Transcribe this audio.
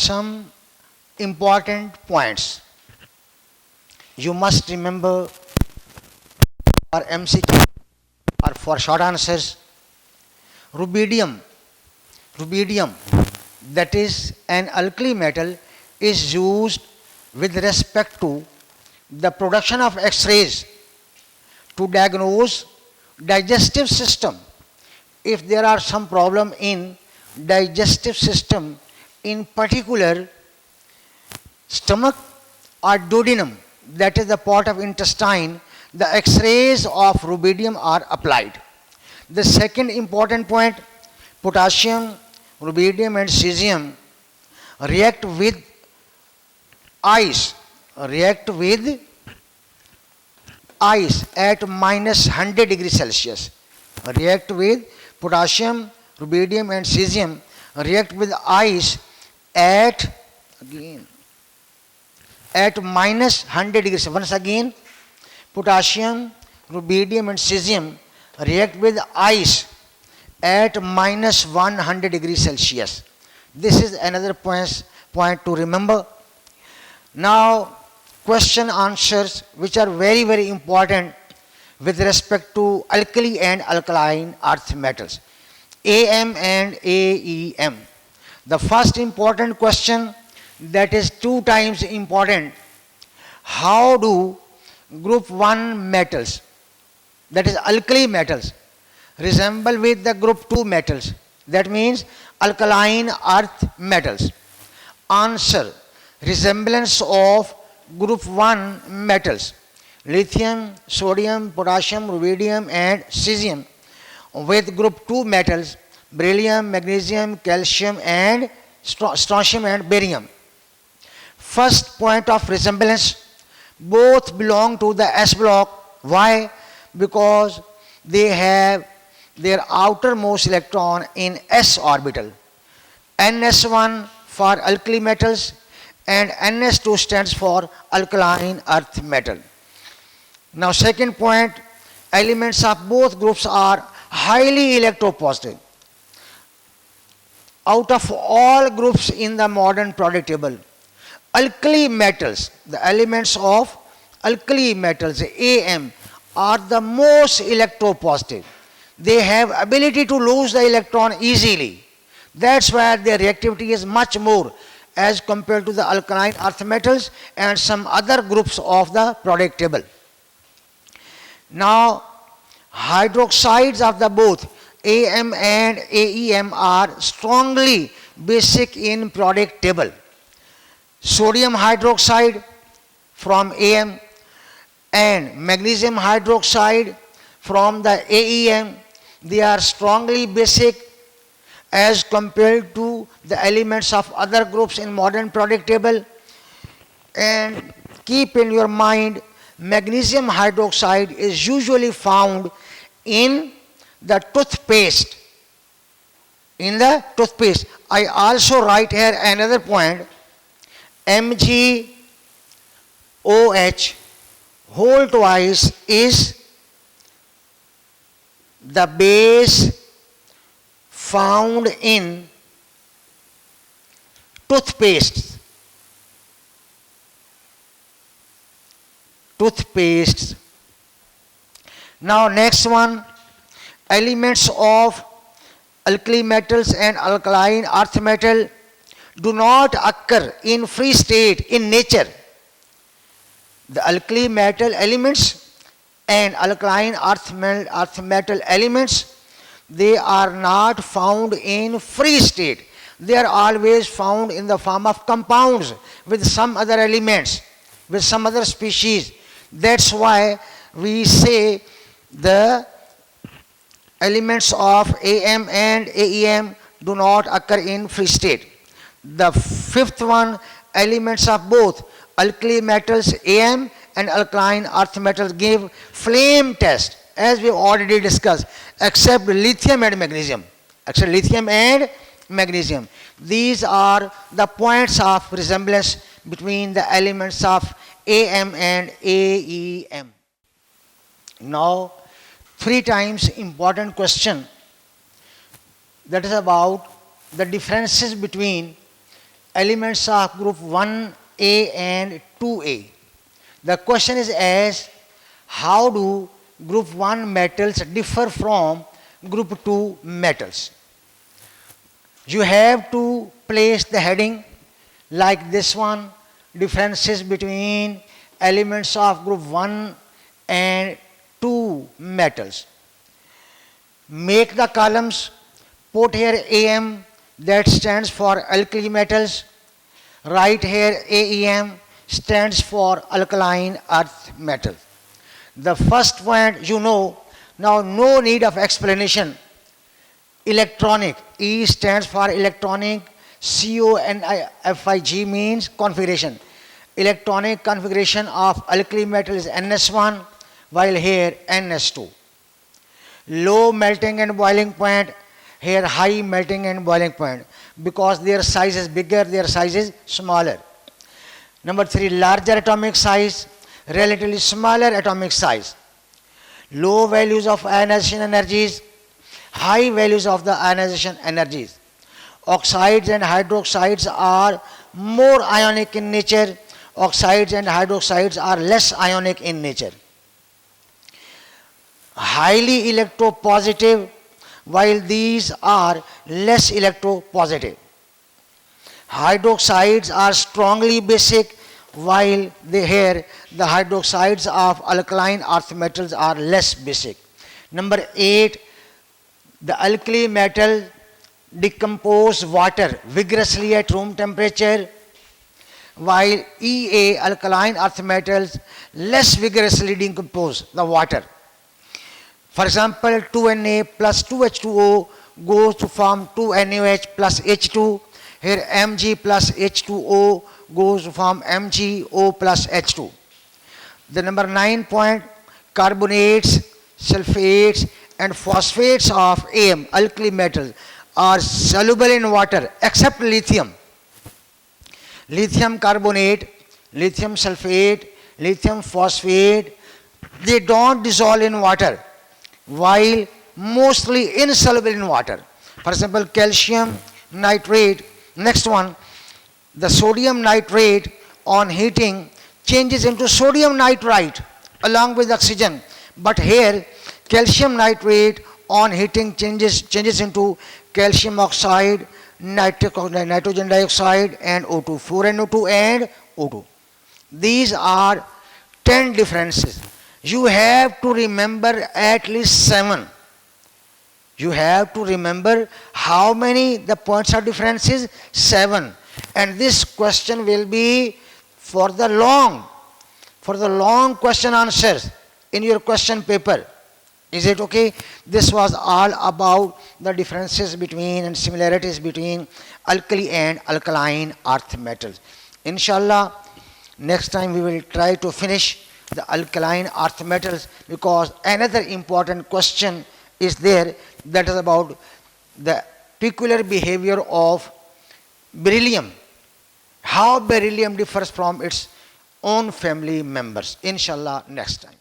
some important points. You must remember for MCQ or for short answers. Rubidium, rubidium, that is an alkali metal, is used with respect to the production of X-rays to diagnose digestive system. If there are some problem in digestive system, in particular stomach or duodenum, that is the part of intestine, the X-rays of rubidium are applied. The second important point, potassium, rubidium and cesium react with ice, at minus 100 degrees Celsius. React with potassium, rubidium and cesium react with ice at minus 100 degrees. Once again, potassium, rubidium and cesium react with ice at minus 100 degrees Celsius. This is another point to remember. Now, question answers which are very, very important with respect to alkali and alkaline earth metals, AM and AEM. The first important question, that is 2 times important: how do group 1 metals, that is alkali metals, resemble with the group 2 metals, that means alkaline earth metals? Answer: resemblance of group 1 metals, lithium, sodium, potassium, rubidium and cesium, with group 2 metals, beryllium, magnesium, calcium and strontium and barium. First point of resemblance, both belong to the S block. Why? Because they have their outermost electron in S orbital. NS1 for alkali metals and NS2 stands for alkaline earth metal. Now second point, elements of both groups are highly electropositive. Out of all groups in the modern periodic table, alkali metals, the elements of alkali metals, AM, are the most electropositive. They have ability to lose the electron easily. That's why their reactivity is much more as compared to the alkaline earth metals and some other groups of the periodic table. Now, hydroxides of the both AM and AEM are strongly basic in periodic table. Sodium hydroxide from AM and magnesium hydroxide from the AEM, they are strongly basic as compared to the elements of other groups in modern periodic table. And keep in your mind, magnesium hydroxide is usually found in the toothpaste. I also write here another point, MgOH whole twice is the base found in toothpaste. Now next one, elements of alkali metals and alkaline earth metal do not occur in free state in nature. The alkali metal elements and alkaline earth metal elements, they are not found in free state. They are always found in the form of compounds with some other elements, with some other species. That's why we say the elements of AM and AEM do not occur in free state. The fifth one, elements of both alkali metals AM and alkaline earth metals give flame test, as we already discussed, except lithium and magnesium. These are the points of resemblance between the elements of AM and AEM. Now, 3 times important question, that is about the differences between elements of group 1A and 2A. The question is as how do group 1 metals differ from group 2 metals? You have to place the heading like this one, differences between elements of group 1 and 2 metals. Make the columns, put here AM, that stands for alkali metals. Write here AEM, stands for alkaline earth metals. The first point you know, now no need of explanation. Electronic, E stands for electronic, CONFIG means configuration. Electronic configuration of alkali metal is NS1, while here NS2. Low melting and boiling point, here high melting and boiling point, because their size is bigger, their size is smaller. Number 3, larger atomic size, relatively smaller atomic size. Low values of ionization energies, high values of the ionization energies. Oxides and hydroxides are more ionic in nature. Oxides and hydroxides are less ionic in nature. Highly electropositive, while these are less electropositive. Hydroxides are strongly basic, while here the hydroxides of alkaline earth metals are less basic. Number 8, the alkali metal decompose water vigorously at room temperature, while EA, alkaline earth metals, less vigorously decompose the water. For example, 2Na plus 2H2O goes to form 2NaOH plus H2. Here Mg plus H2O goes to form MgO plus H2. The number 9 point, carbonates, sulfates and phosphates of AM, alkali metals, are soluble in water except lithium. Lithium carbonate, lithium sulfate, lithium phosphate, they don't dissolve in water, while mostly insoluble in water. For example, calcium nitrate. Next one, the sodium nitrate on heating changes into sodium nitrite along with oxygen. But here, calcium nitrate on heating changes into calcium oxide, nitrogen dioxide and O2, 4NO2 and O2. These are 10 differences. You have to remember at least 7. You have to remember how many the points of differences? 7. And this question will be for the long question answers in your question paper. Is it okay? This was all about the differences between and similarities between alkali and alkaline earth metals. Inshallah, next time we will try to finish the alkaline earth metals, because another important question is there, that is about the peculiar behavior of beryllium. How beryllium differs from its own family members. Inshallah, next time.